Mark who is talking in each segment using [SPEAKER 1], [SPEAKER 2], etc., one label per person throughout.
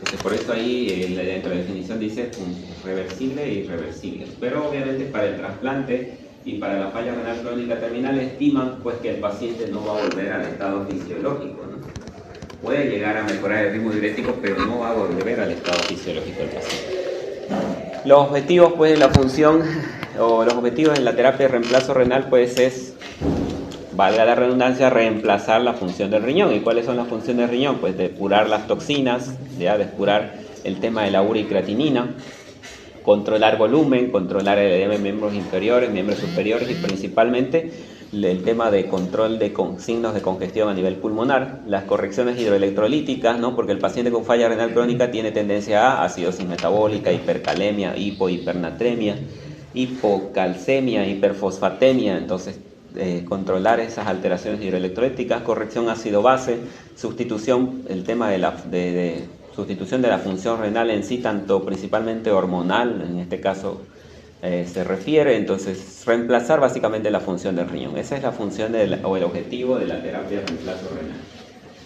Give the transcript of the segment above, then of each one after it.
[SPEAKER 1] Entonces, por eso ahí dentro de la definición dice reversible e irreversible. Pero obviamente para el trasplante y para la falla renal crónica terminal estiman pues que el paciente no va a volver al estado fisiológico, ¿no? Puede llegar a mejorar el ritmo diurético, pero no va a volver al estado fisiológico del paciente. Los objetivos pues de la función o los objetivos en la terapia de reemplazo renal pues es, valga la redundancia, reemplazar la función del riñón. ¿Y cuáles son las funciones del riñón? Pues depurar las toxinas, ya depurar el tema de la uricreatinina, controlar volumen, controlar el edema en miembros inferiores, miembros superiores y principalmente el tema de control de signos de congestión a nivel pulmonar, las correcciones hidroelectrolíticas, ¿no? Porque el paciente con falla renal crónica tiene tendencia a acidosis metabólica, hipercalemia, hipernatremia, hipocalcemia, hiperfosfatemia. Entonces controlar esas alteraciones hidroelectrolíticas, corrección ácido-base, sustitución, el tema de sustitución de la función renal en sí, tanto principalmente hormonal, en este caso se refiere, entonces reemplazar básicamente la función del riñón. Esa es la función o el objetivo de la terapia de reemplazo renal.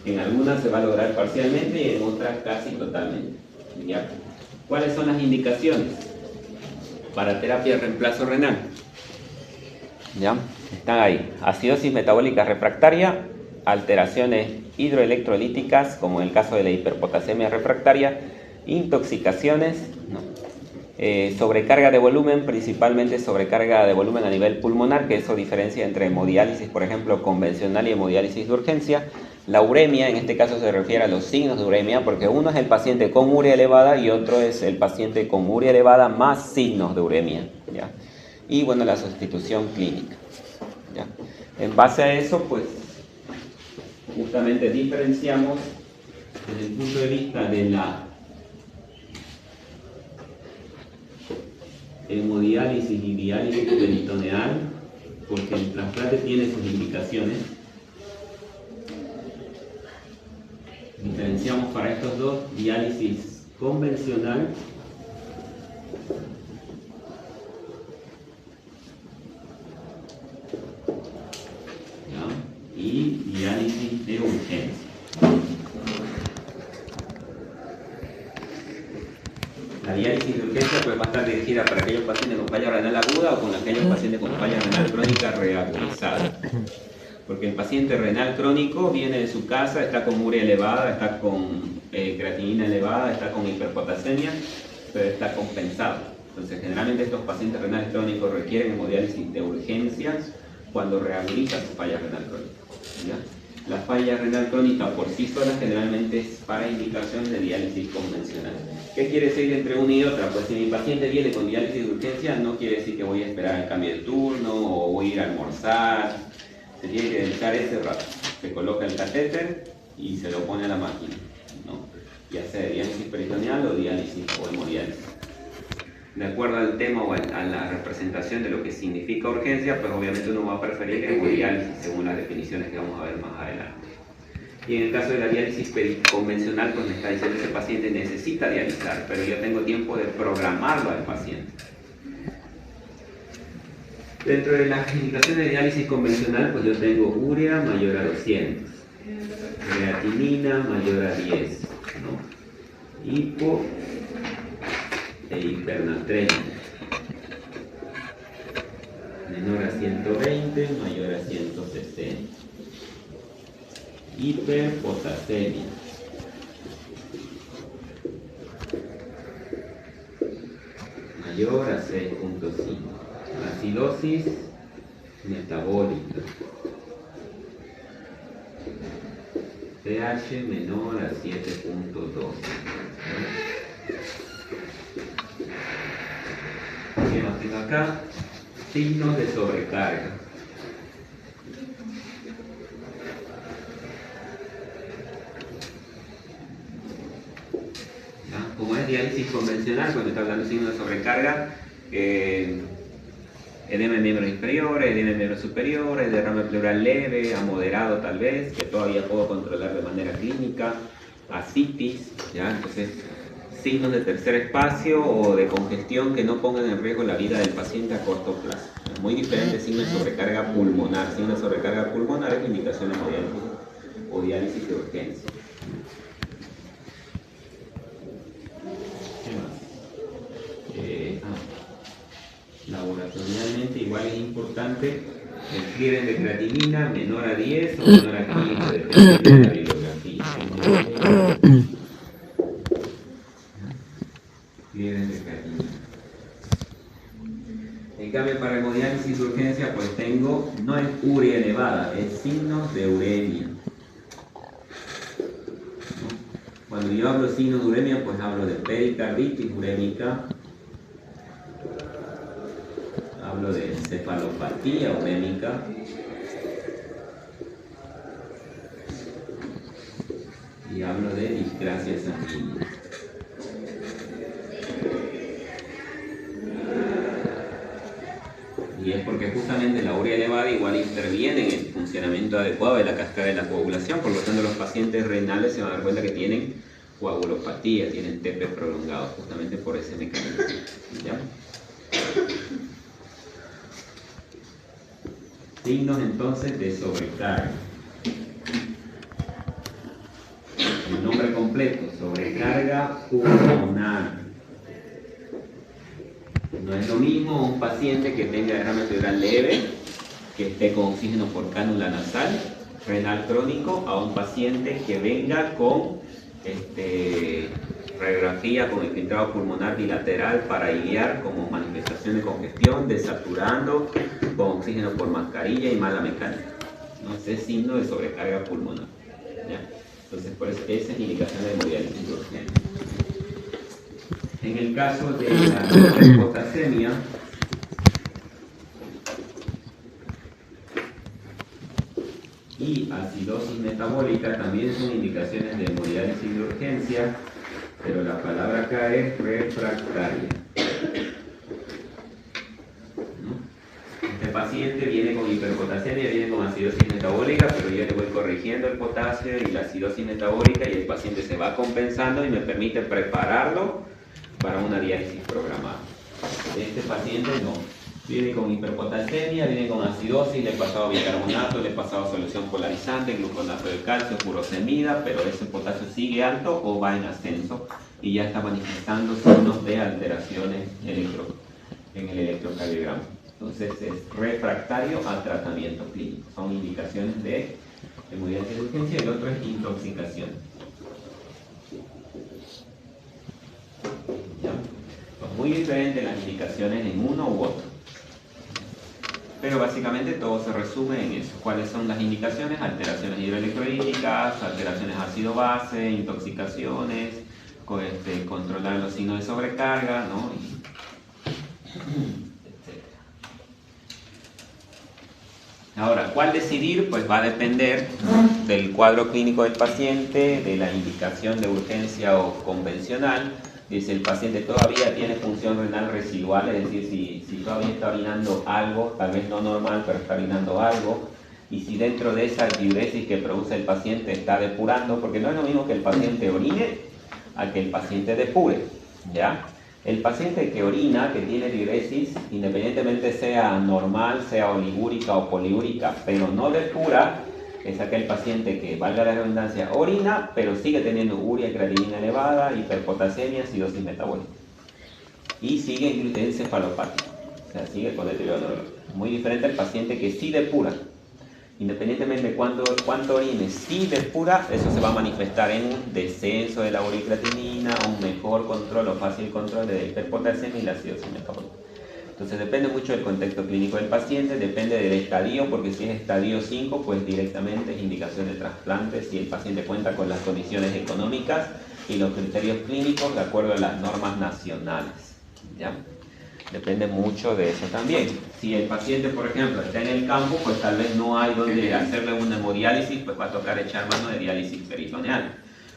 [SPEAKER 1] En algunas se va a lograr parcialmente y en otras casi totalmente. ¿Ya? ¿Cuáles son las indicaciones para terapia de reemplazo renal? ¿Ya? Están ahí: acidosis metabólica refractaria, alteraciones hidroelectrolíticas, como en el caso de la hiperpotasemia refractaria, intoxicaciones, ¿no? Sobrecarga de volumen, principalmente sobrecarga de volumen a nivel pulmonar, que eso diferencia entre hemodiálisis, por ejemplo, convencional y hemodiálisis de urgencia. La uremia, en este caso se refiere a los signos de uremia, porque uno es el paciente con urea elevada y otro es el paciente con urea elevada más signos de uremia, ¿ya? Y bueno, la sustitución clínica, ¿ya? En base a eso, pues, justamente diferenciamos desde el punto de vista de la hemodiálisis y diálisis peritoneal, porque el trasplante tiene sus indicaciones. Diferenciamos para estos dos: diálisis convencional y diálisis de urgencia. La diálisis de urgencia pues va a estar dirigida para aquellos pacientes con falla renal aguda o con aquellos pacientes con falla renal crónica reagudizada. Porque el paciente renal crónico viene de su casa, está con urea elevada, está con creatinina elevada, está con hiperpotasemia, pero está compensado. Entonces, generalmente estos pacientes renales crónicos requieren hemodiálisis de urgencia cuando reagudiza su falla renal crónica, ¿ya? La falla renal crónica por sí sola generalmente es para indicación de diálisis convencional. ¿Qué quiere decir entre una y otra? Pues si mi paciente viene con diálisis de urgencia, no quiere decir que voy a esperar el cambio de turno o voy a ir a almorzar. Se tiene que dedicar ese rato. Se coloca el catéter y se lo pone a la máquina, ¿no? Ya sea de diálisis peritoneal o diálisis o hemodiálisis. De acuerdo al tema o a la representación de lo que significa urgencia, pues obviamente uno va a preferir hemodiálisis según las definiciones que vamos a ver más adelante. Y en el caso de la diálisis convencional, pues me está diciendo que ese paciente necesita dializar, pero yo tengo tiempo de programarlo al paciente. Dentro de las indicaciones de diálisis convencional, pues yo tengo urea mayor a 200, creatinina mayor a 10, ¿no? Hipo e hipernatremia menor a 120, mayor a 160, hiperpotasemia mayor a 6.5, acidosis metabólica, pH menor a 7.2. ¿Qué más tengo acá? Signos de sobrecarga. ¿Ya? Como es diálisis convencional, cuando está hablando de signos de sobrecarga, edema en miembros inferiores, edema en miembros superiores, derrame pleural leve a moderado tal vez, que todavía puedo controlar de manera clínica, ascitis, ¿ya? Entonces, signos de tercer espacio o de congestión que no pongan en riesgo la vida del paciente a corto plazo. Es muy diferente signo de sobrecarga pulmonar. Signo de sobrecarga pulmonar es indicación de diálisis o diálisis de urgencia. igual es importante, escriben de creatinina menor a 10 o menor a 15, depende de la bibliografía. Escriben de creatinina. En cambio, para hemodiálisis de urgencia, pues tengo, no es urea elevada, es signos de uremia. Cuando yo hablo de signos de uremia, pues hablo de pericarditis urémica, hablo de encefalopatía urémica, y hablo de discrasia sanguínea. Y es porque justamente la urea elevada igual interviene en el funcionamiento adecuado de la cascada de la coagulación, por lo tanto los pacientes renales se van a dar cuenta que tienen coagulopatía, tienen TP prolongado, justamente por ese mecanismo. ¿Ya? Signos entonces de sobrecarga. El nombre completo, sobrecarga pulmonar. No es lo mismo un paciente que tenga derrame cerebral leve, que esté con oxígeno por cánula nasal, renal crónico, a un paciente que venga con radiografía con infiltrado pulmonar bilateral para guiar como manifestación de congestión, desaturando, con oxígeno por mascarilla y mala mecánica. ¿No? Ese es signo de sobrecarga pulmonar. ¿Ya? Entonces, por eso, esa es indicación de hemodiálisis de urgencia. En el caso de la hipotasemia, y acidosis metabólica también son indicaciones de hemodiálisis de urgencia, pero la palabra acá es refractaria. ¿No? Este paciente viene con hiperpotasemia, viene con acidosis metabólica, pero yo le voy corrigiendo el potasio y la acidosis metabólica y el paciente se va compensando y me permite prepararlo para una diálisis programada. Este paciente no. Viene con hiperpotasemia, viene con acidosis, le he pasado bicarbonato, le he pasado solución polarizante, gluconato de calcio, furosemida, pero ese potasio sigue alto o va en ascenso y ya está manifestando signos de alteraciones en el electrocardiograma. Entonces es refractario al tratamiento clínico. Son indicaciones de hemodiálisis de urgencia y el otro es intoxicación. ¿Ya? Son muy diferentes las indicaciones en uno u otro. Pero básicamente todo se resume en eso. ¿Cuáles son las indicaciones? Alteraciones hidroelectrolíticas, alteraciones ácido-base, intoxicaciones, controlar los signos de sobrecarga, ¿no? Etc. Ahora, ¿cuál decidir? Pues va a depender del cuadro clínico del paciente, de la indicación de urgencia o convencional. Si el paciente todavía tiene función renal residual, es decir, si todavía está orinando algo, tal vez no normal, pero está orinando algo, y si dentro de esa diuresis que produce el paciente está depurando, porque no es lo mismo que el paciente orine a que el paciente depure, ¿ya? El paciente que orina, que tiene diuresis, independientemente sea normal, sea oligúrica o poliúrica, pero no depura, es aquel paciente que, valga la redundancia, orina, pero sigue teniendo urea y creatinina elevada, hiperpotasemia, acidosis metabólica. Y sigue encefalopatía, o sea, sigue con deterioro neurológico. Muy diferente al paciente que sí depura. Independientemente de cuánto orine, si depura, eso se va a manifestar en un descenso de la urea y creatinina, un mejor control o fácil control de la hiperpotasemia y la acidosis metabólica. Entonces depende mucho del contexto clínico del paciente, depende del estadio, porque si es estadio 5, pues directamente es indicación de trasplante si el paciente cuenta con las condiciones económicas y los criterios clínicos de acuerdo a las normas nacionales. ¿Ya? Depende mucho de eso también. Si el paciente, por ejemplo, está en el campo, pues tal vez no hay donde hacerle una hemodiálisis, pues va a tocar echar mano de diálisis peritoneal.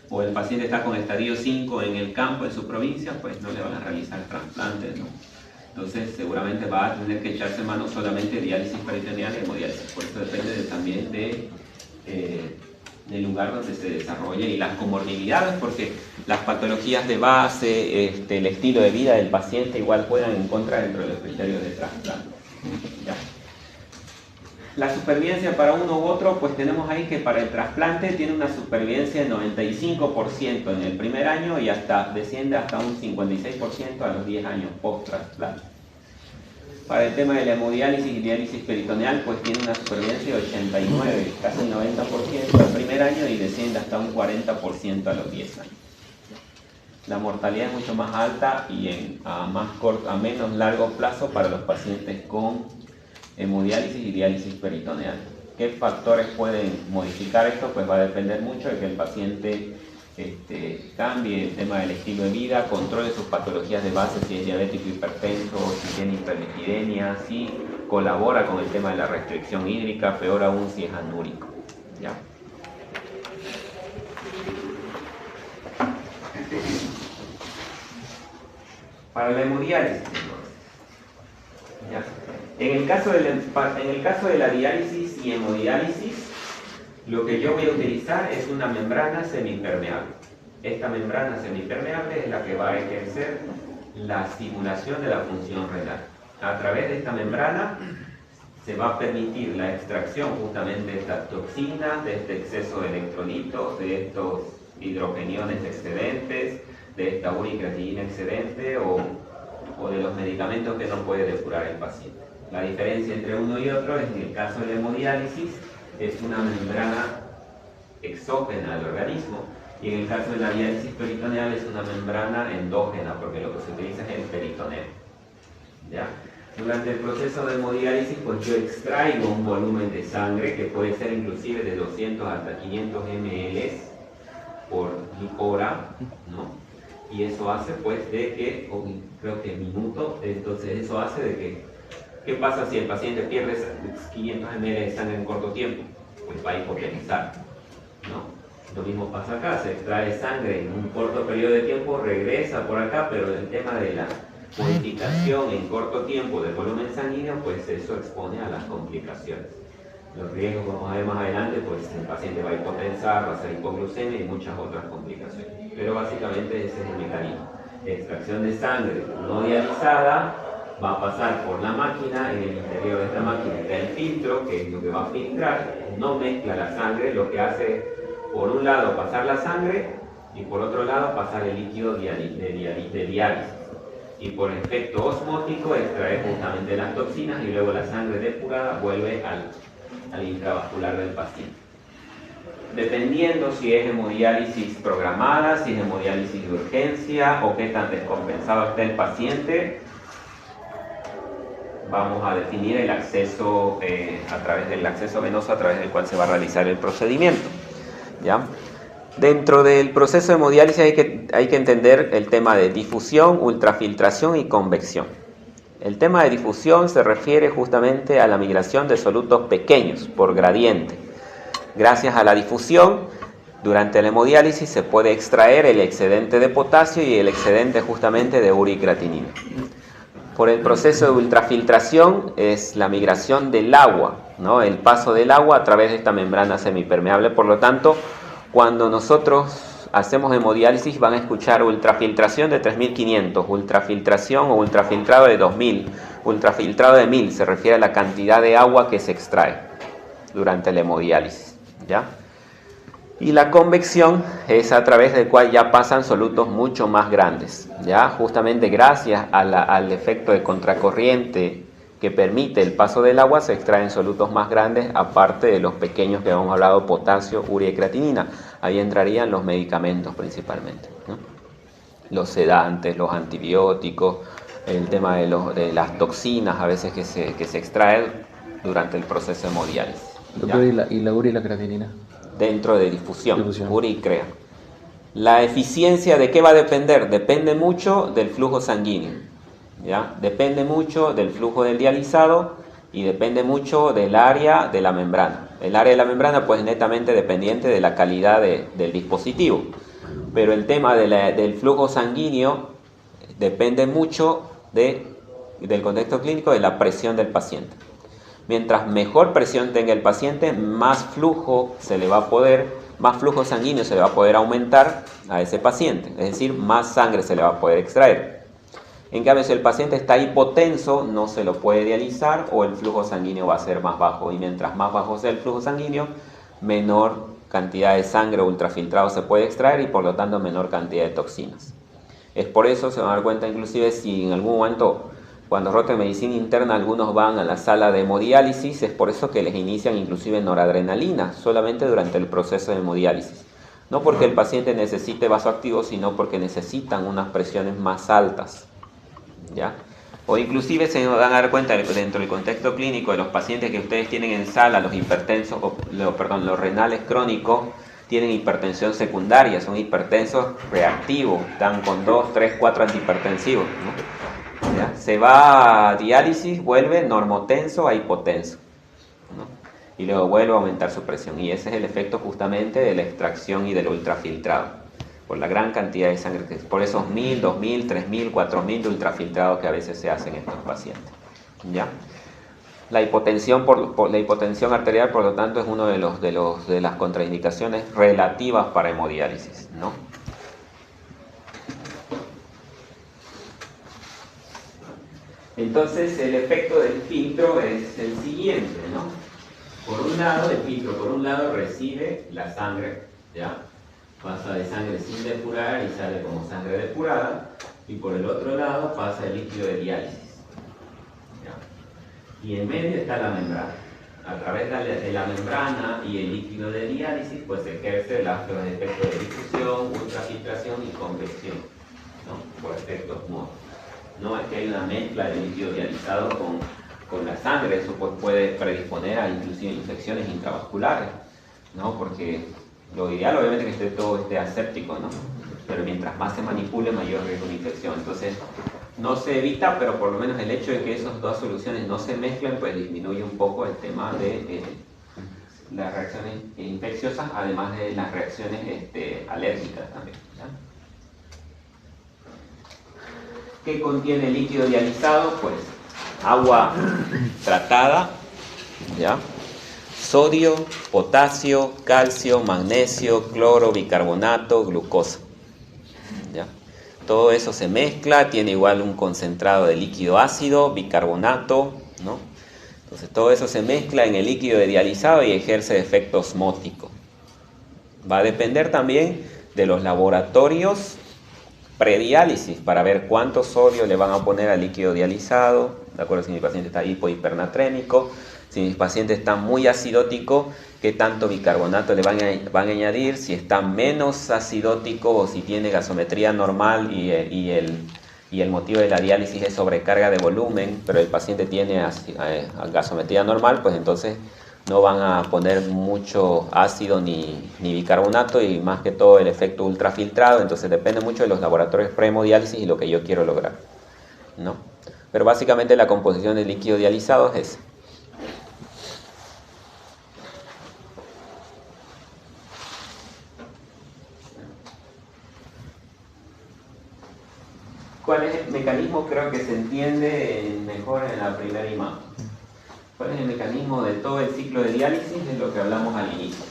[SPEAKER 1] O el paciente está con estadio 5 en el campo, en su provincia, pues no le van a realizar trasplantes, ¿no? Entonces seguramente va a tener que echarse mano solamente de diálisis peritoneal y hemodiálisis. Por eso depende también del lugar donde se desarrolle y las comorbilidades, porque las patologías de base, el estilo de vida del paciente igual juegan en contra dentro de los criterios de trasplante. ¿Ya? La supervivencia para uno u otro, pues tenemos ahí que para el trasplante tiene una supervivencia de 95% en el primer año y desciende hasta un 56% a los 10 años post-trasplante. Para el tema de la hemodiálisis y diálisis peritoneal, pues tiene una supervivencia de 89, casi el 90% al primer año y desciende hasta un 40% a los 10 años. La mortalidad es mucho más alta y a menos largo plazo para los pacientes con hemodiálisis y diálisis peritoneal. ¿Qué factores pueden modificar esto? Pues va a depender mucho de que el paciente cambie el tema del estilo de vida, controle sus patologías de base, si es diabético hipertenso, si tiene hiperlipidemia, si colabora con el tema de la restricción hídrica, peor aún si es anúrico. ¿Ya? Para la hemodiálisis, ¿ya? En el caso de la diálisis y hemodiálisis, lo que yo voy a utilizar es una membrana semipermeable. Esta membrana semipermeable es la que va a ejercer la estimulación de la función renal. A través de esta membrana se va a permitir la extracción justamente de estas toxinas, de este exceso de electrolitos, de estos hidrogeniones excedentes, de esta uricreatinina excedente o de los medicamentos que no puede depurar el paciente. La diferencia entre uno y otro es en el caso de la hemodiálisis, es una membrana exógena al organismo, y en el caso de la diálisis peritoneal es una membrana endógena, porque lo que se utiliza es el peritoneo. ¿Ya? Durante el proceso de hemodiálisis, pues yo extraigo un volumen de sangre que puede ser inclusive de 200 hasta 500 ml por hora, ¿no? Y eso hace pues de que, creo que minuto, entonces eso hace de que, ¿qué pasa si el paciente pierde 500 ml de sangre en corto tiempo? Pues va a hipotenizar, ¿no? Lo mismo pasa acá, se extrae sangre en un corto periodo de tiempo, regresa por acá, pero el tema de la modificación en corto tiempo del volumen sanguíneo, pues eso expone a las complicaciones. Los riesgos, vamos a ver más adelante, pues el paciente va a hipotensar, va a ser hipoglucemia y muchas otras complicaciones. Pero básicamente ese es el mecanismo. Extracción de sangre no dializada, va a pasar por la máquina, en el interior de esta máquina está el filtro, que es lo que va a filtrar, no mezcla la sangre, lo que hace por un lado pasar la sangre y por otro lado pasar el líquido de diálisis. Y por efecto osmótico extrae justamente las toxinas y luego la sangre depurada vuelve al intravascular del paciente. Dependiendo si es hemodiálisis programada, si es hemodiálisis de urgencia o qué tan descompensado está el paciente, vamos a definir el acceso a través del acceso venoso a través del cual se va a realizar el procedimiento. ¿Ya? Dentro del proceso de hemodiálisis hay que entender el tema de difusión, ultrafiltración y convección. El tema de difusión se refiere justamente a la migración de solutos pequeños por gradiente. Gracias a la difusión, durante la hemodiálisis se puede extraer el excedente de potasio y el excedente justamente de uricreatinina. Por el proceso de ultrafiltración es la migración del agua, ¿no? El paso del agua a través de esta membrana semipermeable. Por lo tanto, cuando nosotros hacemos hemodiálisis van a escuchar ultrafiltración de 3500, ultrafiltración o ultrafiltrado de 2000, ultrafiltrado de 1000, se refiere a la cantidad de agua que se extrae durante la hemodiálisis, ¿ya? Y la convección es a través del cual ya pasan solutos mucho más grandes, ¿ya? Justamente gracias al efecto de contracorriente que permite el paso del agua, se extraen solutos más grandes, aparte de los pequeños que hemos hablado, potasio, urea y creatinina. Ahí entrarían los medicamentos principalmente, ¿no? Los sedantes, los antibióticos, el tema de las toxinas a veces que se extraen durante el proceso hemodiálisis.
[SPEAKER 2] Doctor, ¿y la urea y la creatinina?
[SPEAKER 1] Dentro de difusión. Urea y crea. La eficiencia, ¿de qué va a depender? Depende mucho del flujo sanguíneo, ¿ya? Depende mucho del flujo del dializado y depende mucho del área de la membrana. El área de la membrana pues netamente dependiente de la calidad del dispositivo, pero el tema del flujo sanguíneo depende mucho del contexto clínico, de la presión del paciente. Mientras mejor presión tenga el paciente, más flujo sanguíneo se le va a poder aumentar a ese paciente, es decir, más sangre se le va a poder extraer. En cambio, si el paciente está hipotenso, no se lo puede dializar o el flujo sanguíneo va a ser más bajo. Y mientras más bajo sea el flujo sanguíneo, menor cantidad de sangre ultrafiltrado se puede extraer y por lo tanto menor cantidad de toxinas. Es por eso, se van a dar cuenta inclusive si en algún momento Cuando rota en medicina interna algunos van a la sala de hemodiálisis, es por eso que les inician inclusive noradrenalina, solamente durante el proceso de hemodiálisis. No porque el paciente necesite vasoactivo, sino porque necesitan unas presiones más altas, ¿ya? O inclusive se van a dar cuenta dentro del contexto clínico de los pacientes que ustedes tienen en sala, los hipertensos, los renales crónicos, tienen hipertensión secundaria, son hipertensos reactivos, están con 2, 3, 4 antihipertensivos, ¿no? ¿Ya? Se va a diálisis, vuelve normotenso a hipotenso, ¿no? Y luego vuelve a aumentar su presión. Y ese es el efecto justamente de la extracción y del ultrafiltrado, por la gran cantidad de sangre, por esos 1000, 2000, 3000, 4000 de ultrafiltrado que a veces se hacen en estos pacientes, ¿ya? La hipotensión, la hipotensión arterial, por lo tanto, es uno de las contraindicaciones relativas para hemodiálisis, ¿no? Entonces, el efecto del filtro es el siguiente, ¿no? Por un lado, el filtro, por un lado, recibe la sangre, ¿ya? Pasa de sangre sin depurar y sale como sangre depurada, y por el otro lado pasa el líquido de diálisis, ¿ya? Y en medio está la membrana. A través de la membrana y el líquido de diálisis, pues se ejerce los efectos de difusión, ultrafiltración y convección, ¿no? Por efectos modos. No es que hay una mezcla de líquido dializado con la sangre, eso pues puede predisponer a inclusive infecciones intravasculares, ¿no? Porque lo ideal obviamente es que todo esté aséptico, ¿no? Pero mientras más se manipule, mayor riesgo de infección. Entonces, no se evita, pero por lo menos el hecho de que esas dos soluciones no se mezclen, pues disminuye un poco el tema de las reacciones infecciosas, además de las reacciones alérgicas también, ¿ya? ¿Qué contiene el líquido dializado? Pues agua tratada, ¿ya? Sodio, potasio, calcio, magnesio, cloro, bicarbonato, glucosa, ¿ya? Todo eso se mezcla, tiene igual un concentrado de líquido ácido, bicarbonato, ¿no? Entonces todo eso se mezcla en el líquido de dializado y ejerce efecto osmótico. Va a depender también de los laboratorios prediálisis para ver cuánto sodio le van a poner al líquido dializado, de acuerdo si mi paciente está hipernatrémico, si mi paciente está muy acidótico, qué tanto bicarbonato le van a añadir, si está menos acidótico o si tiene gasometría normal y el motivo de la diálisis es sobrecarga de volumen, pero el paciente tiene gasometría normal, pues entonces no van a poner mucho ácido ni bicarbonato y más que todo el efecto ultrafiltrado. Entonces depende mucho de los laboratorios prehemodiálisis y lo que yo quiero lograr, ¿no? Pero básicamente la composición del líquido dializado es esa. ¿Cuál es el mecanismo? Creo que se entiende mejor en la primera imagen. ¿Cuál es el mecanismo de todo el ciclo de diálisis? Es lo que hablamos al inicio.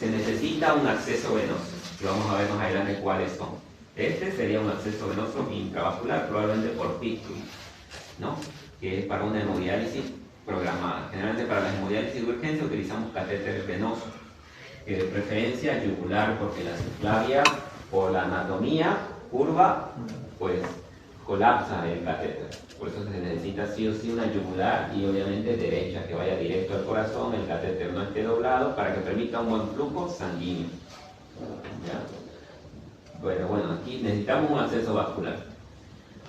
[SPEAKER 1] Se necesita un acceso venoso, que vamos a ver más adelante cuáles son. Este sería un acceso venoso intravascular, probablemente por fístula, ¿no? Que es para una hemodiálisis programada. Generalmente para la hemodiálisis de urgencia utilizamos catéteres venosos, que de preferencia yugular, porque la subclavia, por la anatomía curva, pues colapsa el catéter. Por eso se necesita sí o sí una yugular y obviamente derecha, que vaya directo al corazón, el catéter no esté doblado para que permita un buen flujo sanguíneo, ¿ya? Bueno, aquí necesitamos un acceso vascular.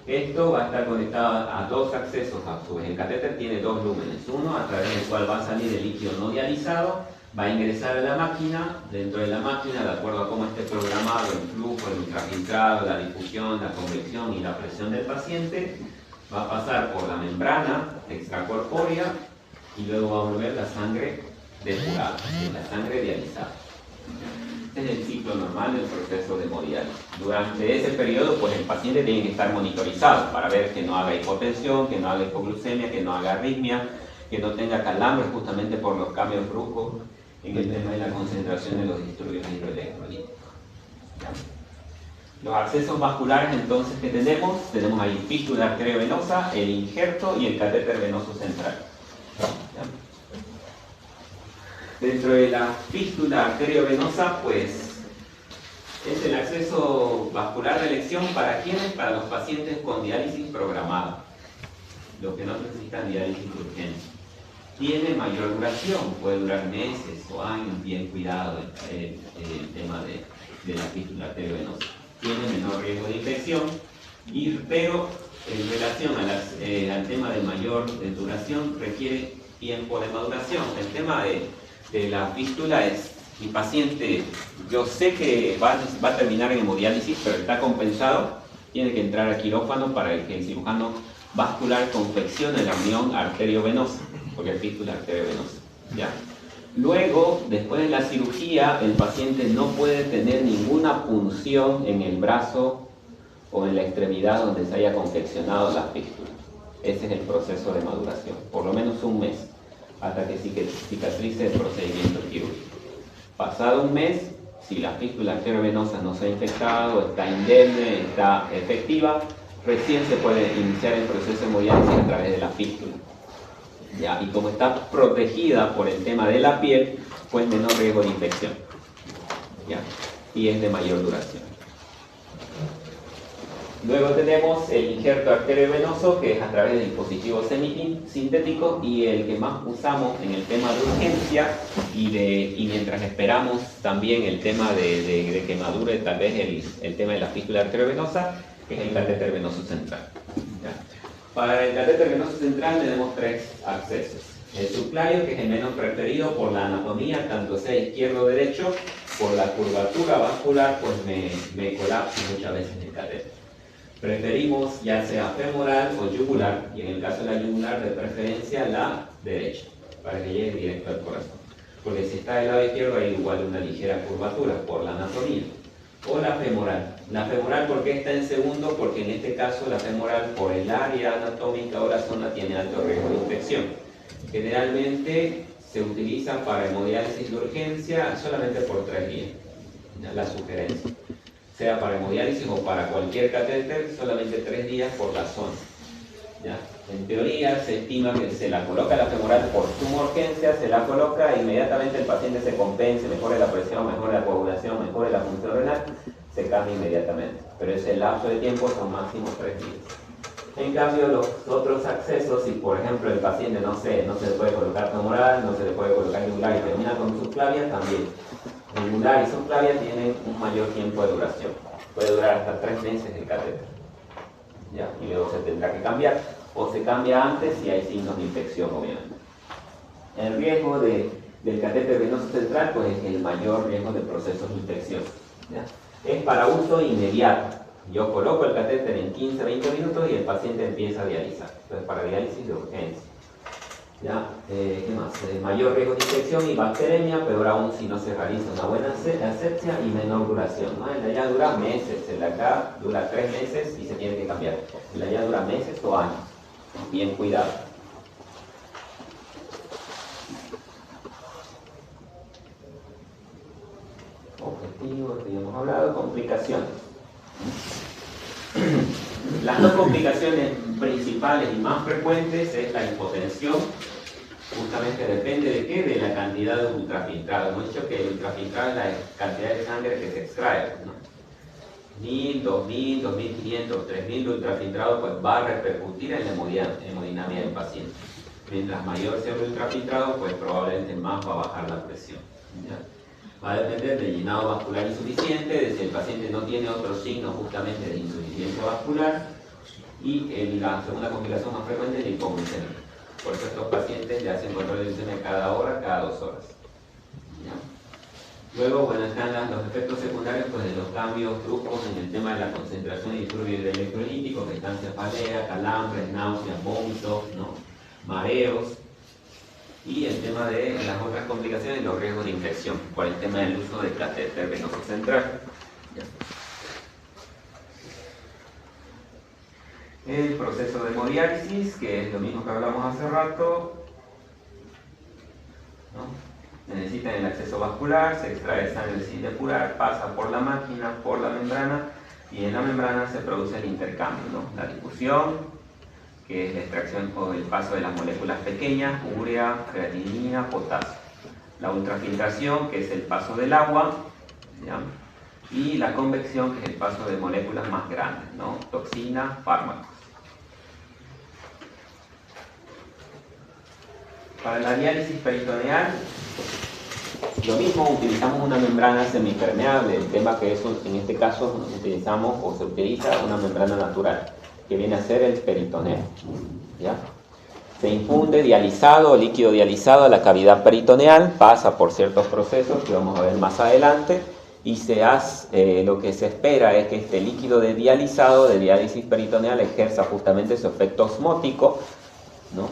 [SPEAKER 1] Esto va a estar conectado a dos accesos a su vez. El catéter tiene dos lúmenes, uno a través del cual va a salir el líquido no dializado, va a ingresar a la máquina, dentro de la máquina, de acuerdo a cómo esté programado el flujo, el ultrafiltrado, la difusión, la convección y la presión del paciente, va a pasar por la membrana extracorpórea y luego va a volver la sangre depurada, la sangre dializada. Este es el ciclo normal del proceso de hemodiálisis. Durante ese periodo, pues el paciente tiene que estar monitorizado para ver que no haga hipotensión, que no haga hipoglucemia, que no haga arritmia, que no tenga calambres justamente por los cambios bruscos en el tema de la concentración de los disturbios hidroelectrolíticos. Los accesos vasculares entonces que tenemos ahí fístula arteriovenosa, el injerto y el catéter venoso central. ¿Ya? Dentro de la fístula arteriovenosa, pues es el acceso vascular de elección para ¿quiénes? Para los pacientes con diálisis programada. los que no necesitan diálisis de urgencia. Tiene mayor duración, puede durar meses o años, bien cuidado el tema de la fístula arteriovenosa. Tiene menor riesgo de infección, pero en relación al tema de mayor duración requiere tiempo de maduración. El tema de la fístula es, mi paciente, yo sé que va a terminar en hemodiálisis, pero está compensado, tiene que entrar a quirófano para que el cirujano vascular confeccione la unión arteriovenosa, porque es fístula arteriovenosa, ¿ya? Luego, después de la cirugía, el paciente no puede tener ninguna punción en el brazo o en la extremidad donde se haya confeccionado la fístula. Ese es el proceso de maduración, por lo menos un mes, hasta que cicatrice el procedimiento quirúrgico. Pasado un mes, si la fístula arteriovenosa no se ha infectado, está indemne, está efectiva, recién se puede iniciar el proceso de hemodiálisis a través de la fístula. ¿Ya? Y como está protegida por el tema de la piel, pues menor riesgo de infección, ¿ya? Y es de mayor duración. Luego tenemos el injerto arteriovenoso, que es a través de dispositivos semisintéticos, y el que más usamos en el tema de urgencia y mientras esperamos también el tema de que madure tal vez el tema de la fístula arteriovenosa, que es el catéter venoso central, ¿ya? Para el catéter venoso central tenemos tres accesos. El subclavio, que es el menos preferido por la anatomía, tanto sea izquierdo o derecho, por la curvatura vascular, pues me colapso muchas veces el catéter. Preferimos ya sea femoral o yugular, y en el caso de la yugular, de preferencia la derecha, para que llegue directo al corazón. Porque si está del lado izquierdo hay igual una ligera curvatura por la anatomía. O la femoral. La femoral, ¿por qué está en segundo? Porque en este caso la femoral, por el área anatómica o la zona, tiene alto riesgo de infección. Generalmente se utiliza para hemodiálisis de urgencia solamente por 3 días, la sugerencia. Sea para hemodiálisis o para cualquier catéter, solamente 3 días por la zona, ¿ya? En teoría se estima que se la coloca la femoral por suma urgencia, se la coloca e inmediatamente el paciente se compense, mejore la presión, mejore la coagulación, mejore la función renal, se cambia inmediatamente. Pero ese lapso de tiempo son máximo 3 días. En cambio, los otros accesos, si por ejemplo el paciente no se le puede colocar femoral, no se le puede colocar yugular y termina con subclavia, también. Yugular y subclavia tienen un mayor tiempo de duración. Puede durar hasta 3 meses el catéter, ¿ya? Y luego se tendrá que cambiar. O se cambia antes si hay signos de infección, obviamente. El riesgo del catéter venoso central, pues es el mayor riesgo de procesos infecciosos, ¿ya? Es para uso inmediato. Yo coloco el catéter en 15-20 minutos y el paciente empieza a dializar. Entonces, para diálisis de urgencia. ¿Ya? ¿Qué más? Mayor riesgo de infección y bacteremia, peor aún si no se realiza una buena asepsia, y menor duración, ¿no? El de allá dura meses, el de acá dura 3 meses y se tiene que cambiar. El de allá dura meses o años. Bien cuidado. Objetivos, ya hemos hablado. Complicaciones. Las dos complicaciones principales y más frecuentes es la hipotensión. Justamente depende de qué, de la cantidad de ultrafiltrado. Hemos dicho que el ultrafiltrado es la cantidad de sangre que se extrae, ¿no? 1000, 2000, 2500, 3000 de ultrafiltrado, pues va a repercutir en la hemodinámica del paciente. Mientras mayor sea el ultrafiltrado, pues probablemente más va a bajar la presión, ¿ya? Va a depender del llenado vascular insuficiente, de si el paciente no tiene otros signos justamente de insuficiencia vascular, y la segunda complicación más frecuente es la hipoglucemia. Por eso estos pacientes le hacen control de glucemia cada hora, cada 2 horas, ¿ya? Luego, bueno, están los efectos secundarios, pues, de los cambios bruscos en el tema de la concentración y disturbio electrolítico, que están cefalea, calambres, náuseas, vómitos, ¿no? Mareos. Y el tema de las otras complicaciones, los riesgos de infección, por el tema del uso del catéter venoso central. ¿Ya? El proceso de hemodiálisis, que es lo mismo que hablamos hace rato, ¿no? Necesitan el acceso vascular, se extrae sangre sin depurar, pasa por la máquina, por la membrana, y en la membrana se produce el intercambio, ¿no? La difusión, que es la extracción o el paso de las moléculas pequeñas, urea, creatinina, potasio. La ultrafiltración, que es el paso del agua, ¿ya? Y la convección, que es el paso de moléculas más grandes, ¿no? Toxinas, fármacos. Para la diálisis peritoneal, lo mismo, utilizamos una membrana semipermeable. El tema que es, en este caso, utilizamos o se utiliza una membrana natural, que viene a ser el peritoneo. ¿Ya? Se infunde dializado o líquido dializado a la cavidad peritoneal, pasa por ciertos procesos que vamos a ver más adelante, y lo que se espera es que este líquido de dializado, de diálisis peritoneal, ejerza justamente su efecto osmótico, ¿no?,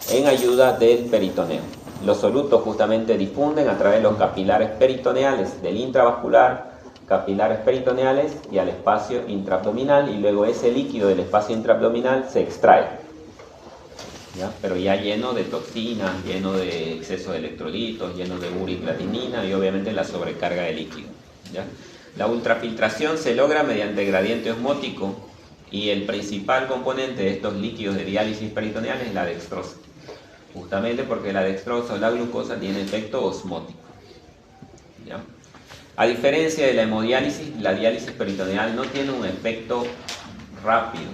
[SPEAKER 1] en ayuda del peritoneo. Los solutos justamente difunden a través de los capilares peritoneales del intravascular, capilares peritoneales y al espacio intraabdominal, y luego ese líquido del espacio intraabdominal se extrae, ¿ya? Pero ya lleno de toxinas, lleno de exceso de electrolitos, lleno de urea y creatinina y obviamente la sobrecarga de líquido, ¿ya? La ultrafiltración se logra mediante gradiente osmótico y el principal componente de estos líquidos de diálisis peritoneal es la dextrosa, justamente porque la dextrosa o la glucosa tiene efecto osmótico, ¿ya? A diferencia de la hemodiálisis, la diálisis peritoneal no tiene un efecto rápido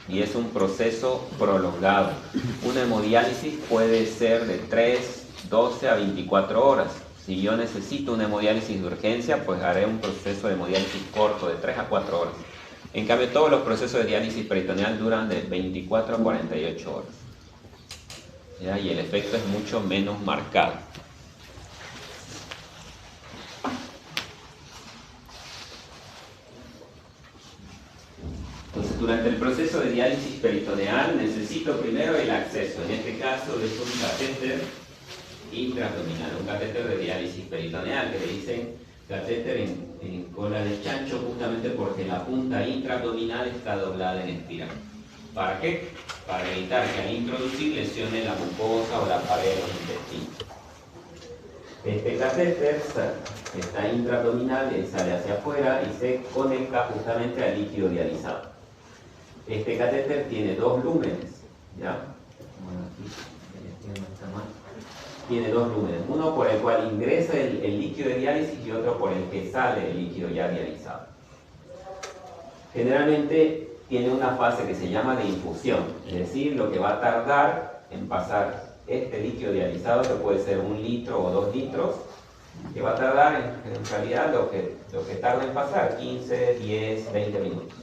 [SPEAKER 1] y es un proceso prolongado. Una hemodiálisis puede ser de 3, 12 a 24 horas. Si yo necesito una hemodiálisis de urgencia, pues haré un proceso de hemodiálisis corto de 3 a 4 horas. En cambio, todos los procesos de diálisis peritoneal duran de 24 a 48 horas. ¿Ya? Y el efecto es mucho menos marcado. Entonces, durante el proceso de diálisis peritoneal necesito primero el acceso. En este caso es un catéter intraabdominal, un catéter de diálisis peritoneal, que le dicen catéter en cola de chancho, justamente porque la punta intraabdominal está doblada en espiral. ¿Para qué? Para evitar que al introducir lesione la mucosa o la pared de los intestinos. Este catéter está intraabdominal, sale hacia afuera y se conecta justamente al líquido dializado. Este catéter tiene dos lúmenes, ¿ya? Bueno, aquí está mal. Tiene dos lúmenes, uno por el cual ingresa el líquido de diálisis y otro por el que sale el líquido ya dializado. Generalmente tiene una fase que se llama de infusión, es decir, lo que va a tardar en pasar este líquido dializado, que puede ser 1 litro o 2 litros, que va a tardar en realidad lo que tarda en pasar, 15, 10, 20 minutos,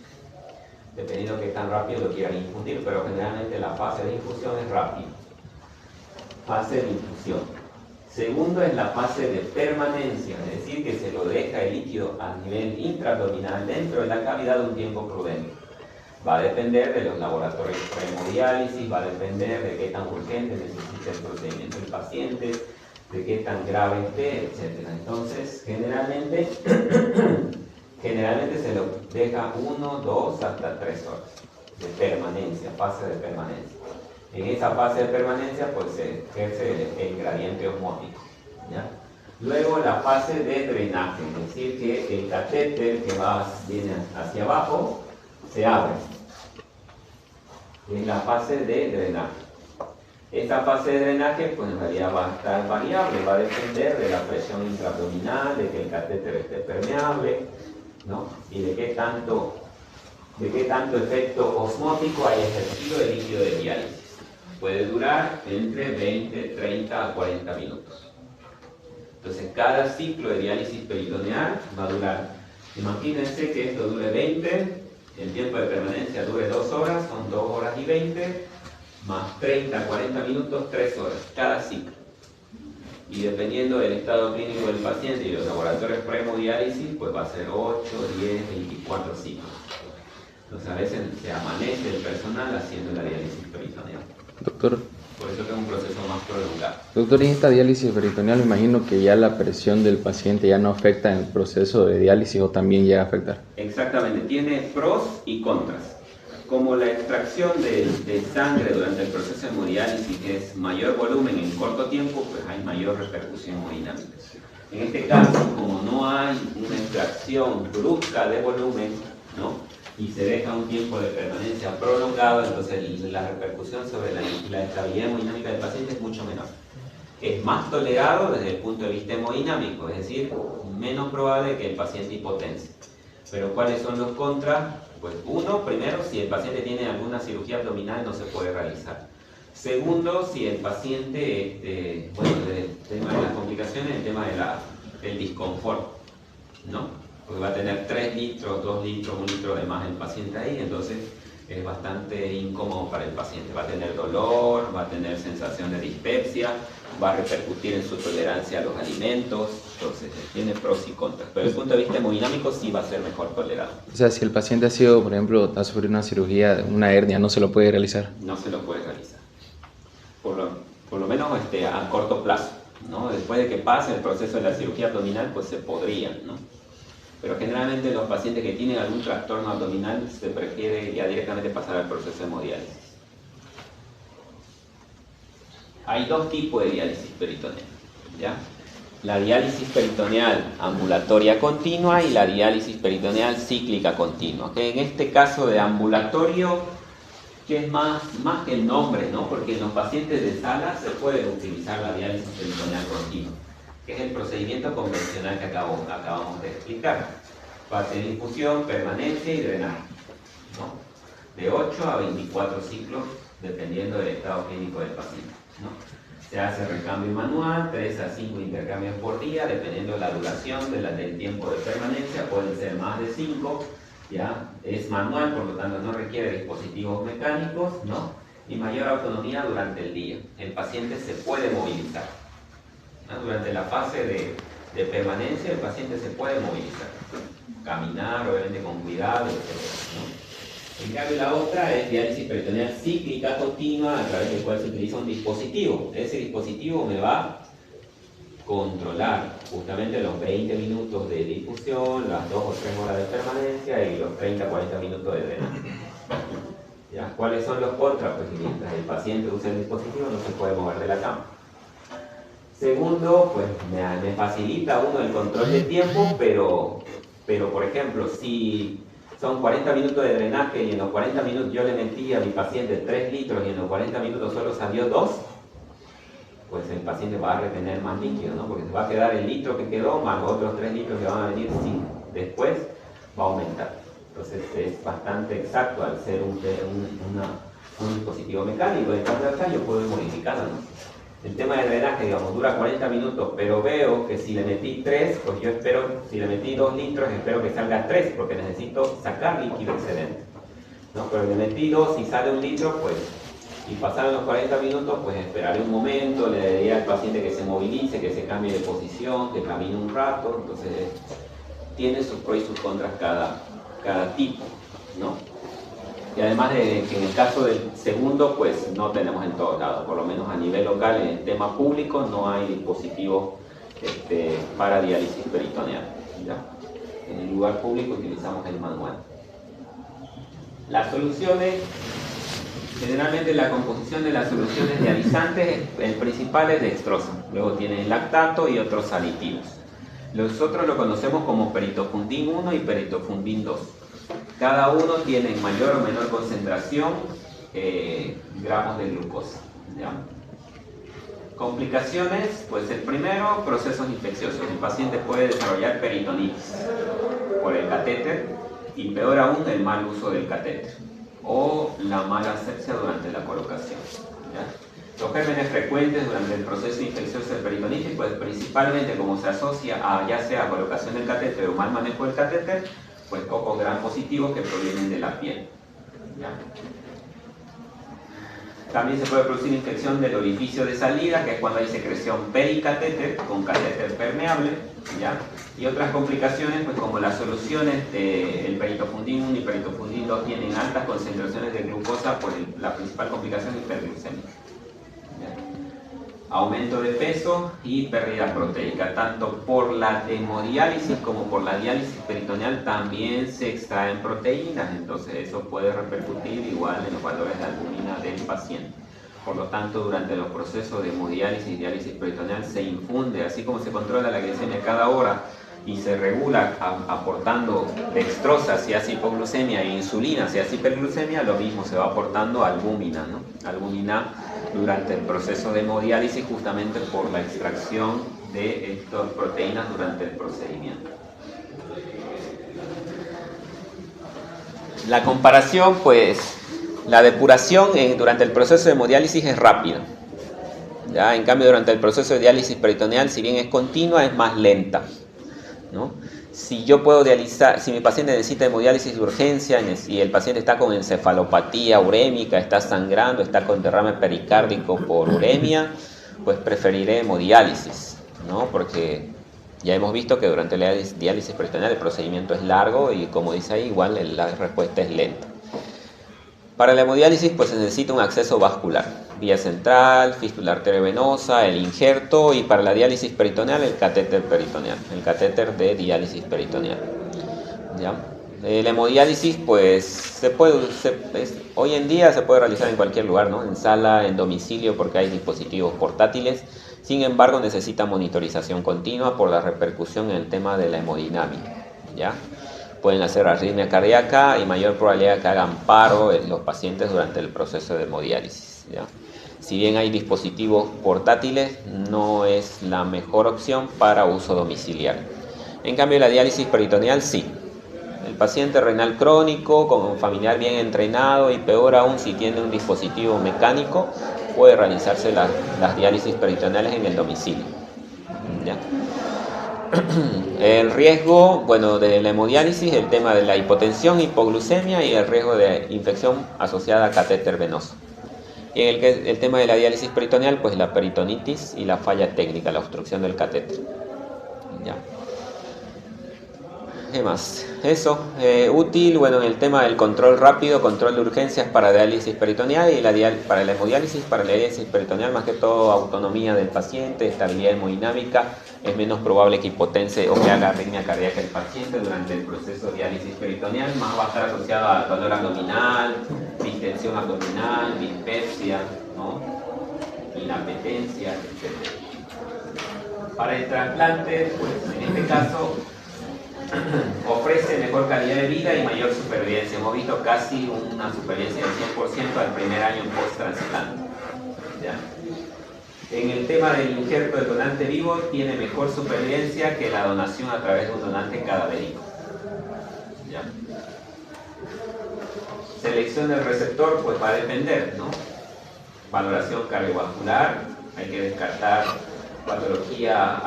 [SPEAKER 1] dependiendo de qué tan rápido lo quieran infundir, pero generalmente la fase de infusión es rápida. Fase de infusión. Segundo es la fase de permanencia, es decir, que se lo deja el líquido a nivel intraabdominal dentro de la cavidad un tiempo prudente. Va a depender de los laboratorios de hemodiálisis, va a depender de qué tan urgente necesite el procedimiento del paciente, de qué tan grave esté, etc. Entonces, generalmente se lo deja 1, 2, hasta 3 horas de permanencia, fase de permanencia. En esa fase de permanencia pues se ejerce el gradiente osmótico, ¿ya? Luego la fase de drenaje, es decir, que el catéter que viene hacia abajo se abre. Es la fase de drenaje. Esta fase de drenaje pues en realidad va a estar variable, va a depender de la presión intraabdominal, de que el catéter esté permeable, ¿no? Y de qué tanto efecto osmótico haya ejercido el líquido de diálisis. Puede durar entre 20, 30 a 40 minutos. Entonces, cada ciclo de diálisis peritoneal va a durar, imagínense que esto dure 20, el tiempo de permanencia dure 2 horas, son 2 horas y 20, más 30 a 40 minutos, 3 horas, cada ciclo. Y dependiendo del estado clínico del paciente y los laboratorios prehemodiálisis, pues va a ser 8, 10, 24 ciclos. Entonces, a veces se amanece el personal haciendo la diálisis peritoneal.
[SPEAKER 2] Doctor.
[SPEAKER 1] Por eso que es un proceso más prolongado.
[SPEAKER 2] Doctor, en esta diálisis peritoneal me imagino que ya la presión del paciente ya no afecta en el proceso de diálisis o también llega a afectar.
[SPEAKER 1] Exactamente, tiene pros y contras. Como la extracción de sangre durante el proceso de hemodiálisis es mayor volumen en corto tiempo, pues hay mayor repercusión hemodinámica. En este caso, como no hay una extracción brusca de volumen, ¿no?, y se deja un tiempo de permanencia prolongado, entonces la repercusión sobre la estabilidad hemodinámica del paciente es mucho menor. Es más tolerado desde el punto de vista hemodinámico, es decir, menos probable que el paciente hipotense. Pero ¿cuáles son los contras? Pues uno, primero, si el paciente tiene alguna cirugía abdominal no se puede realizar. Segundo, si el paciente, bueno, el tema de las complicaciones, el tema del disconfort, ¿no? Porque va a tener 3 litros, 2 litros, 1 litro de más el paciente ahí, entonces es bastante incómodo para el paciente. Va a tener dolor, va a tener sensación de dispepsia, va a repercutir en su tolerancia a los alimentos, entonces tiene pros y contras. Pero desde el punto de vista hemodinámico sí va a ser mejor tolerado.
[SPEAKER 2] O sea, si el paciente ha sido, por ejemplo, ha sufrido una cirugía, una hernia, no se lo puede realizar.
[SPEAKER 1] No se lo puede realizar. Por lo menos a corto plazo, ¿no? Después de que pase el proceso de la cirugía abdominal, pues se podría, ¿no? Pero generalmente los pacientes que tienen algún trastorno abdominal se prefiere ya directamente pasar al proceso de hemodiálisis. Hay 2 tipos de diálisis peritoneal, ¿ya? La diálisis peritoneal ambulatoria continua y la diálisis peritoneal cíclica continua. ¿Okay? En este caso de ambulatorio, que es más que el nombre, ¿no? Porque en los pacientes de sala se puede utilizar la diálisis peritoneal continua, que es el procedimiento convencional que acabamos de explicar. Fase de infusión, permanencia y drenaje, ¿no? De 8 a 24 ciclos, dependiendo del estado clínico del paciente, ¿no? Se hace recambio manual, 3 a 5 intercambios por día, dependiendo de la duración del tiempo de permanencia, pueden ser más de 5, ¿ya? Es manual, por lo tanto no requiere dispositivos mecánicos, ¿no? Y mayor autonomía durante el día. El paciente se puede movilizar, ¿no? Durante la fase de permanencia el paciente se puede movilizar, caminar obviamente con cuidado, etc., ¿no? En cambio la otra es diálisis peritoneal cíclica continua, a través del cual se utiliza un dispositivo. Ese dispositivo me va a controlar justamente los 20 minutos de difusión, las 2 o 3 horas de permanencia y los 30-40 minutos de drenaje. ¿Ya? ¿Cuáles son los contras? Pues mientras el paciente usa el dispositivo no se puede mover de la cama. Segundo, pues me facilita uno el control de tiempo, pero por ejemplo, si son 40 minutos de drenaje y en los 40 minutos yo le metí a mi paciente 3 litros y en los 40 minutos solo salió 2, pues el paciente va a retener más líquido, ¿no? Porque se va a quedar el litro que quedó más los otros 3 litros que van a venir, sí, después va a aumentar. Entonces es bastante exacto al ser un dispositivo mecánico. En cambio acá yo puedo modificarlo, ¿no? El tema de drenaje, digamos, dura 40 minutos, pero veo que si le metí 3, pues yo espero, si le metí 2 litros, espero que salga 3, porque necesito sacar líquido excedente, ¿no? Pero le metí 2 y sale 1 litro, pues, y pasaron los 40 minutos, pues esperaré un momento, le diría al paciente que se movilice, que se cambie de posición, que camine un rato. Entonces, tiene sus pros y sus contras cada tipo, ¿no? Y además de que en el caso del segundo, pues no tenemos en todos lados, por lo menos a nivel local, en el tema público no hay dispositivos para diálisis peritoneal, ¿ya? En el lugar público utilizamos el manual. Las soluciones, generalmente la composición de las soluciones dializantes, el principal es dextrosa, luego tiene lactato y otros aditivos. Nosotros lo conocemos como peritofundin 1 y peritofundin 2. Cada uno tiene en mayor o menor concentración gramos de glucosa, ¿ya? Complicaciones, pues el primero, procesos infecciosos. El paciente puede desarrollar peritonitis por el catéter y peor aún el mal uso del catéter o la mala asepsia durante la colocación, ¿ya? Los gérmenes frecuentes durante el proceso infeccioso del peritonitis, pues principalmente como se asocia a ya sea colocación del catéter o mal manejo del catéter, pues cocos gram positivos que provienen de la piel, ¿ya? También se puede producir infección del orificio de salida, que es cuando hay secreción pericatéter con catéter permeable, ¿ya? Y otras complicaciones, pues como las soluciones del peritofundin 1 y peritofundin 2 tienen altas concentraciones de glucosa, pues la principal complicación es hiperglucemia, ¿ya? Aumento de peso y pérdida proteica. Tanto por la hemodiálisis como por la diálisis peritoneal también se extraen proteínas, entonces eso puede repercutir igual en los valores de albumina del paciente. Por lo tanto, durante los procesos de hemodiálisis y diálisis peritoneal se infunde, así como se controla la glicemia cada hora y se regula aportando dextrosa si hace hipoglucemia e insulina si hace hiperglucemia, lo mismo se va aportando albúmina, ¿no? Albúmina durante el proceso de hemodiálisis, justamente por la extracción de estas proteínas durante el procedimiento. La comparación, pues, La depuración durante el proceso de hemodiálisis es rápida. ¿Ya? En cambio, durante el proceso de diálisis peritoneal, si bien es continua, es más lenta, ¿no? Si yo puedo dializar, si mi paciente necesita hemodiálisis de urgencia y el paciente está con encefalopatía urémica, está sangrando, está con derrame pericárdico por uremia, pues preferiré hemodiálisis, ¿no? Porque ya hemos visto que durante la diálisis peritoneal el procedimiento es largo y, como dice ahí, igual la respuesta es lenta. Para la hemodiálisis pues se necesita un acceso vascular, vía central, fístula arteriovenosa, el injerto, y para la diálisis peritoneal el catéter peritoneal, el catéter de diálisis peritoneal. ¿Ya? La hemodiálisis pues hoy en día se puede realizar en cualquier lugar, ¿no? En sala, en domicilio, porque hay dispositivos portátiles. Sin embargo, necesita monitorización continua por la repercusión en el tema de la hemodinámica, ¿ya? Pueden hacer arritmia cardíaca y mayor probabilidad de que hagan paro en los pacientes durante el proceso de hemodiálisis, ¿ya? Si bien hay dispositivos portátiles, no es la mejor opción para uso domiciliario. En cambio, la diálisis peritoneal sí. El paciente renal crónico, con un familiar bien entrenado, y peor aún si tiene un dispositivo mecánico, puede realizarse las diálisis peritoneales en el domicilio, ¿ya? El riesgo, bueno, de la hemodiálisis, el tema de la hipotensión, hipoglucemia y el riesgo de infección asociada a catéter venoso. Y el tema de la diálisis peritoneal, pues la peritonitis y la falla técnica, la obstrucción del catéter, ¿ya? ¿Qué más? Eso, útil, bueno, en el tema del control rápido, control de urgencias para diálisis peritoneal y para la hemodiálisis, para la diálisis peritoneal, más que todo autonomía del paciente, estabilidad hemodinámica. Es menos probable que hipotense o que haga arritmia cardíaca el paciente durante el proceso de diálisis peritoneal, más va a estar asociado a dolor abdominal, distensión abdominal, dispepsia, ¿no? Inapetencia, etc. Para el trasplante, pues en este caso ofrece mejor calidad de vida y mayor supervivencia. Hemos visto casi una supervivencia del 100% al primer año post-trasplante, ¿ya? En el tema del injerto del donante vivo, tiene mejor supervivencia que la donación a través de un donante cadavérico, ¿ya? Selección del receptor, pues va a depender, ¿no? Valoración cardiovascular, hay que descartar patología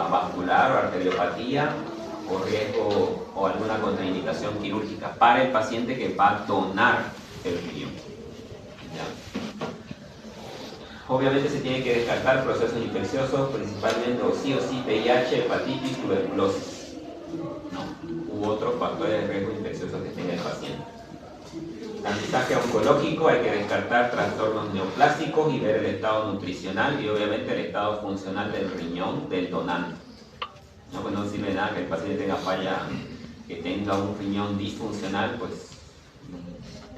[SPEAKER 1] vascular o arteriopatía, o riesgo o alguna contraindicación quirúrgica para el paciente que va a donar el riñón, ¿ya? Obviamente se tiene que descartar procesos infecciosos, principalmente o sí VIH, hepatitis, tuberculosis, ¿no? U otros factores de riesgo infeccioso que tenga el paciente. Antisaje oncológico, hay que descartar trastornos neoplásicos y ver el estado nutricional y obviamente el estado funcional del riñón del donante. No, pues no sirve nada que el paciente tenga falla, que tenga un riñón disfuncional, pues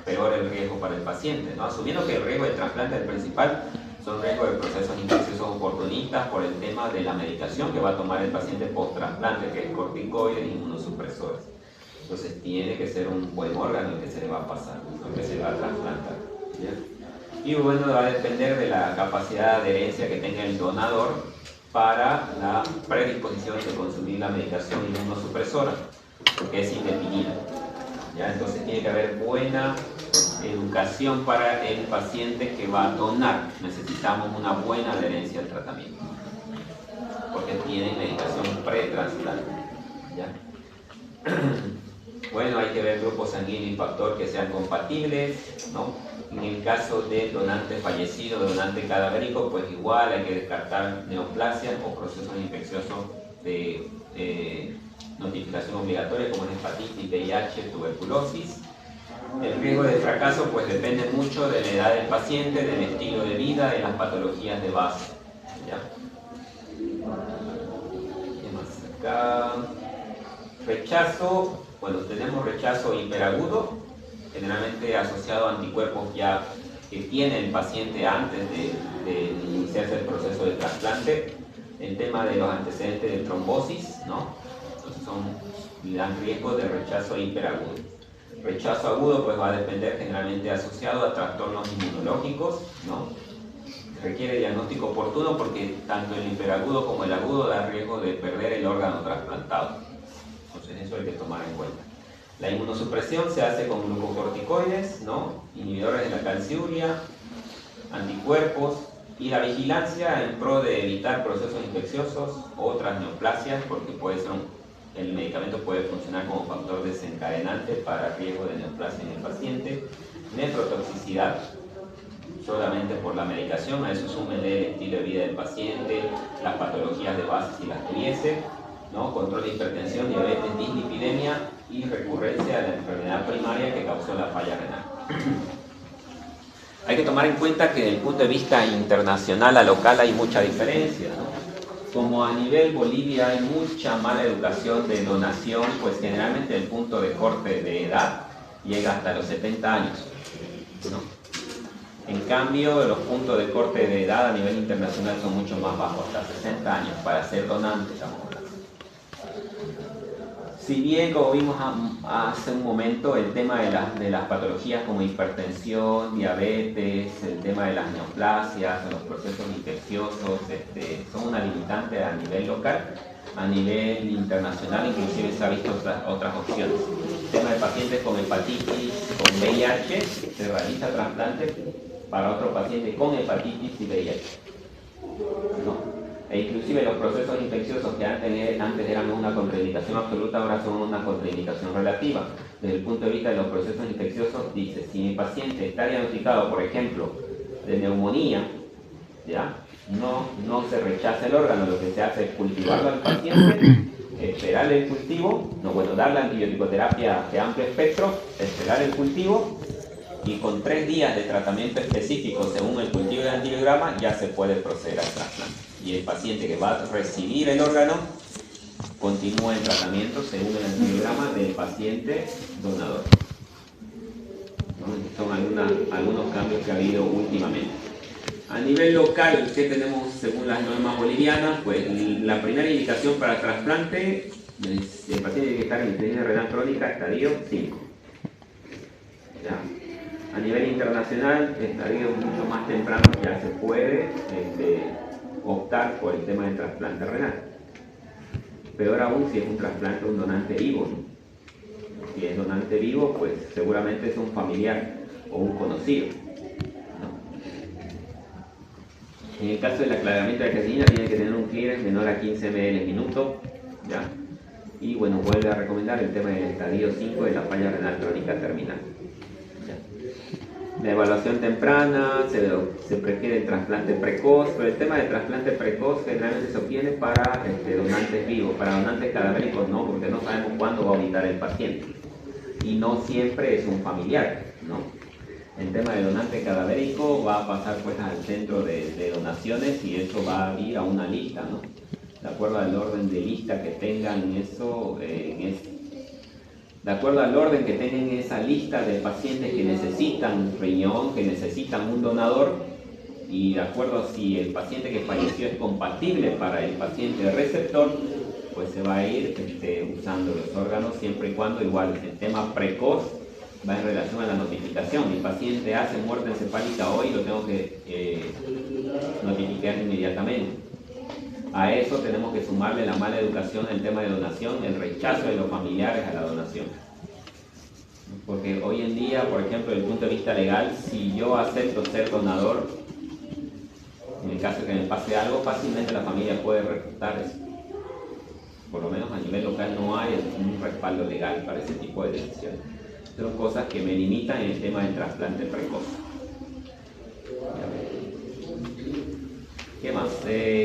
[SPEAKER 1] peor el riesgo para el paciente, ¿no? Asumiendo que el riesgo de trasplante, el principal, son riesgos de procesos infecciosos oportunistas por el tema de la medicación que va a tomar el paciente post-trasplante, que es corticoides e inmunosupresores. Entonces tiene que ser un buen órgano el que se le va a pasar, el que se le va a trasplantar, ¿ya? Y bueno, va a depender de la capacidad de adherencia que tenga el donador para la predisposición de consumir la medicación inmunosupresora, que es indefinida, ¿ya? Entonces tiene que haber buena educación para el paciente que va a donar. Necesitamos una buena adherencia al tratamiento, porque tiene medicación pre-trasplante, ¿ya? Bueno, hay que ver grupos sanguíneos y factor que sean compatibles, ¿no? En el caso del donante fallecido, donante cadavérico, pues igual hay que descartar neoplasias o procesos infecciosos de notificación obligatoria, como es hepatitis, VIH, tuberculosis. El riesgo de fracaso pues depende mucho de la edad del paciente, del estilo de vida, de las patologías de base, ¿ya? ¿Qué más acá? Rechazo. Bueno, tenemos rechazo hiperagudo, generalmente asociado a anticuerpos ya que tiene el paciente antes de iniciarse el proceso de trasplante. El tema de los antecedentes de trombosis, ¿no? Entonces dan riesgo de rechazo hiperagudo. Rechazo agudo pues va a depender, generalmente asociado a trastornos inmunológicos, ¿no? Requiere diagnóstico oportuno porque tanto el hiperagudo como el agudo da riesgo de perder el órgano trasplantado. Entonces eso hay que tomar en cuenta. La inmunosupresión se hace con glucocorticoides, ¿no? Inhibidores de la calciuria, anticuerpos, y la vigilancia en pro de evitar procesos infecciosos, otras neoplasias, porque el medicamento puede funcionar como factor desencadenante para riesgo de neoplasia en el paciente, nefrotoxicidad, solamente por la medicación, a eso súmenle el estilo de vida del paciente, las patologías de base si las tuviese, ¿no? Control de hipertensión, diabetes, dislipidemia y recurrencia de la enfermedad primaria que causó la falla renal. Hay que tomar en cuenta que desde el punto de vista internacional a local hay mucha diferencia, ¿no? Como a nivel Bolivia hay mucha mala educación de donación, pues generalmente el punto de corte de edad llega hasta los 70 años, ¿no? En cambio, los puntos de corte de edad a nivel internacional son mucho más bajos, hasta 60 años, para ser donantes. Si bien, como vimos hace un momento, el tema de las patologías como hipertensión, diabetes, el tema de las neoplasias, los procesos infecciosos, son una limitante a nivel local, a nivel internacional inclusive se ha visto otras opciones. El tema de pacientes con hepatitis, con VIH, se realiza trasplante para otro paciente con hepatitis y VIH, ¿no? E inclusive los procesos infecciosos que antes eran una contraindicación absoluta, ahora son una contraindicación relativa. Desde el punto de vista de los procesos infecciosos, dice, si mi paciente está diagnosticado, por ejemplo, de neumonía, ¿ya? No se rechaza el órgano, lo que se hace es cultivarlo al paciente, esperar el cultivo, darle antibiótico-terapia de amplio espectro, esperar el cultivo, y con 3 días de tratamiento específico según el cultivo del antibiograma ya se puede proceder al trasplante. Y el paciente que va a recibir el órgano continúa el tratamiento según el antibiograma del paciente donador. Son algunos cambios que ha habido últimamente. A nivel local, ¿qué tenemos según las normas bolivianas? Pues la primera indicación para trasplante, el paciente tiene que estar en insuficiencia renal crónica, estadio 5. ¿Ya? A nivel internacional, estadios mucho más tempranos ya se puede optar por el tema del trasplante renal. Peor aún si es un trasplante de un donante vivo, ¿no? Si es donante vivo, pues seguramente es un familiar o un conocido, ¿no? En el caso del aclaramiento de creatinina tiene que tener un clearance menor a 15 ml minuto, ¿ya? Y bueno, vuelve a recomendar el tema del estadio 5 de la falla renal crónica terminal. La evaluación temprana, se prefiere el trasplante precoz, pero el tema del trasplante precoz generalmente se obtiene para donantes vivos, para donantes cadavéricos no, porque no sabemos cuándo va a habitar el paciente. Y no siempre es un familiar, ¿no? El tema de donante cadavérico va a pasar pues al centro de donaciones y eso va a ir a una lista, ¿no? De acuerdo al orden de lista que tengan eso, de acuerdo al orden que tengan esa lista de pacientes que necesitan riñón, que necesitan un donador, y de acuerdo a si el paciente que falleció es compatible para el paciente receptor, pues se va a ir usando los órganos siempre y cuando, igual, el tema precoz va en relación a la notificación. Mi paciente hace muerte encefálica hoy, lo tengo que notificar inmediatamente. A eso tenemos que sumarle la mala educación en el tema de donación, el rechazo de los familiares a la donación. Porque hoy en día, por ejemplo, desde el punto de vista legal, si yo acepto ser donador, en el caso de que me pase algo, fácilmente la familia puede refutar eso. Por lo menos a nivel local no hay un respaldo legal para ese tipo de decisiones. Son cosas que me limitan en el tema del trasplante precoz. ¿Qué más?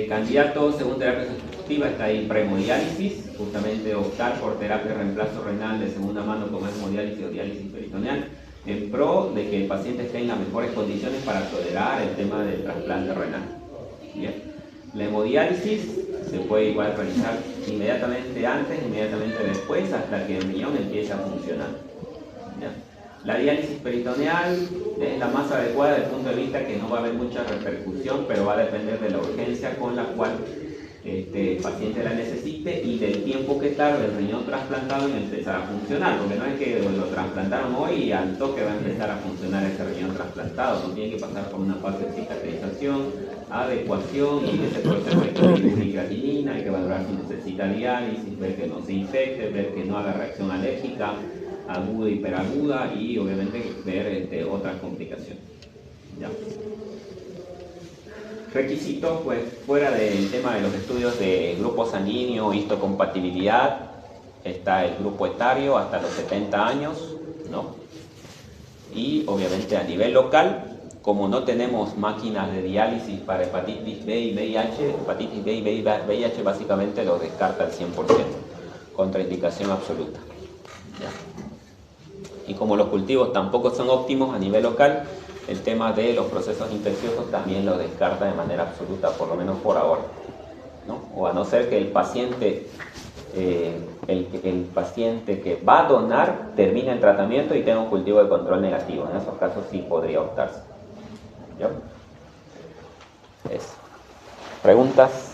[SPEAKER 1] Candidatos según terapia sustitutiva está ahí prehemodiálisis, justamente optar por terapia de reemplazo renal de segunda mano como hemodiálisis o diálisis peritoneal, en pro de que el paciente esté en las mejores condiciones para tolerar el tema del trasplante renal. Bien. La hemodiálisis se puede igual realizar inmediatamente antes, inmediatamente después, hasta que el riñón empiece a funcionar. ¿Ya? La diálisis peritoneal es la más adecuada desde el punto de vista que no va a haber mucha repercusión, pero va a depender de la urgencia con la cual el paciente la necesite y del tiempo que tarde el riñón trasplantado en empezar a funcionar, porque no es que lo trasplantaron hoy y al toque va a empezar a funcionar ese riñón trasplantado, no tiene que pasar por una fase de cicatrización, adecuación, y en ese proceso hay que medir creatinina, hay que valorar si necesita diálisis, ver que no se infecte, ver que no haga reacción alérgica, aguda, hiperaguda y obviamente ver otras complicaciones. ¿Ya? Requisitos, pues fuera del tema de los estudios de grupo sanguíneo, histocompatibilidad, está el grupo etario hasta los 70 años, ¿no? Y obviamente a nivel local, como no tenemos máquinas de diálisis para hepatitis B y VIH, hepatitis B y VIH básicamente lo descarta al 100%, contraindicación absoluta. ¿Ya? Y como los cultivos tampoco son óptimos a nivel local, el tema de los procesos infecciosos también lo descarta de manera absoluta, por lo menos por ahora, ¿no? O a no ser que el paciente que va a donar termine el tratamiento y tenga un cultivo de control negativo. En esos casos sí podría optarse. ¿Ya? Eso. ¿Preguntas?